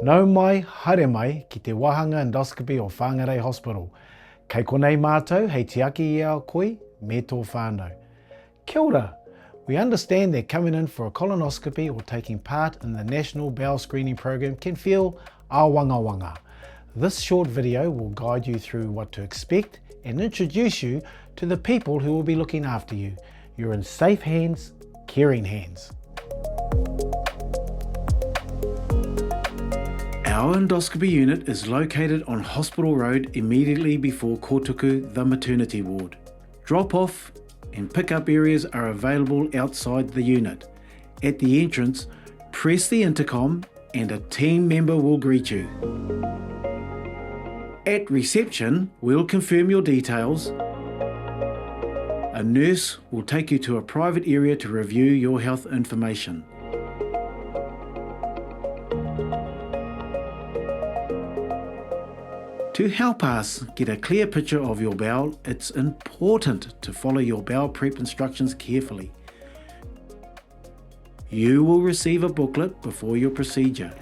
Nau mai, haere mai, ki te wahanga endoscopy o Whangarei Hospital. Kei konei mātou, hei te aki I ao koe, me tō whānau. Kia ora. We understand that coming in for a colonoscopy or taking part in the National Bowel Screening Program can feel awanga. This short video will guide you through what to expect and introduce you to the people who will be looking after you. You're in safe hands, caring hands. Our endoscopy unit is located on Hospital Road immediately before Kotuku, the maternity ward. Drop-off and pick-up areas are available outside the unit. At the entrance, press the intercom and a team member will greet you. At reception, we'll confirm your details. A nurse will take you to a private area to review your health information. To help us get a clear picture of your bowel, it's important to follow your bowel prep instructions carefully. You will receive a booklet before your procedure.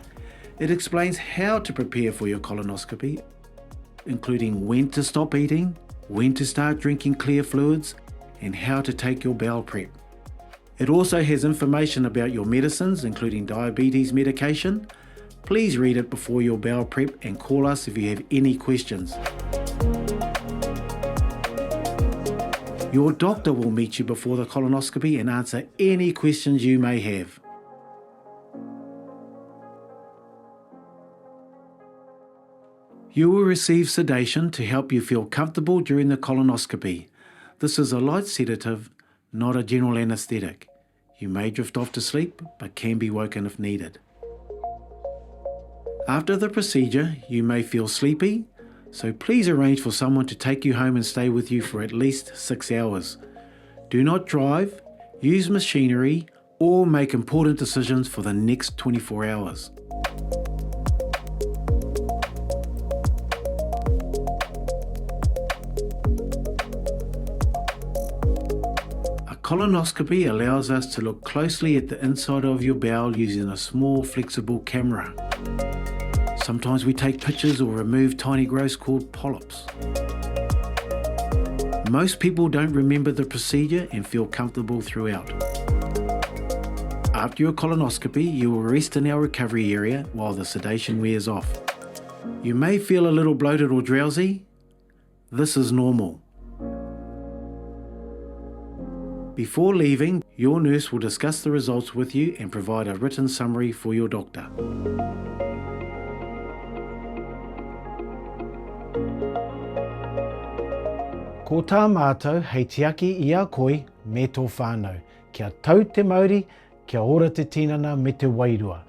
It explains how to prepare for your colonoscopy, including when to stop eating, when to start drinking clear fluids, and how to take your bowel prep. It also has information about your medicines, including diabetes medication. Please read it before your bowel prep and call us if you have any questions. Your doctor will meet you before the colonoscopy and answer any questions you may have. You will receive sedation to help you feel comfortable during the colonoscopy. This is a light sedative, not a general anaesthetic. You may drift off to sleep, but can be woken if needed. After the procedure, you may feel sleepy, so please arrange for someone to take you home and stay with you for at least 6 hours. Do not drive, use machinery, or make important decisions for the next 24 hours. A colonoscopy allows us to look closely at the inside of your bowel using a small flexible camera. Sometimes we take pictures or remove tiny growths called polyps. Most people don't remember the procedure and feel comfortable throughout. After your colonoscopy, you will rest in our recovery area while the sedation wears off. You may feel a little bloated or drowsy. This is normal. Before leaving, your nurse will discuss the results with you and provide a written summary for your doctor. Ko tā mātou, hei te aki I a koe, me tō whānau. Kia tau te Māori, kia ora te tinana me te wairua.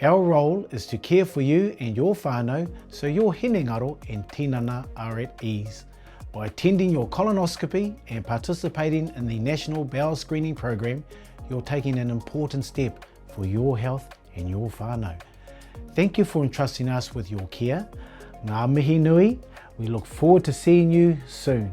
Our role is to care for you and your whānau so your hinengaro and tinana are at ease. By attending your colonoscopy and participating in the National Bowel Screening Program, you're taking an important step for your health and your whānau. Thank you for entrusting us with your care. Ngā mihi nui, we look forward to seeing you soon.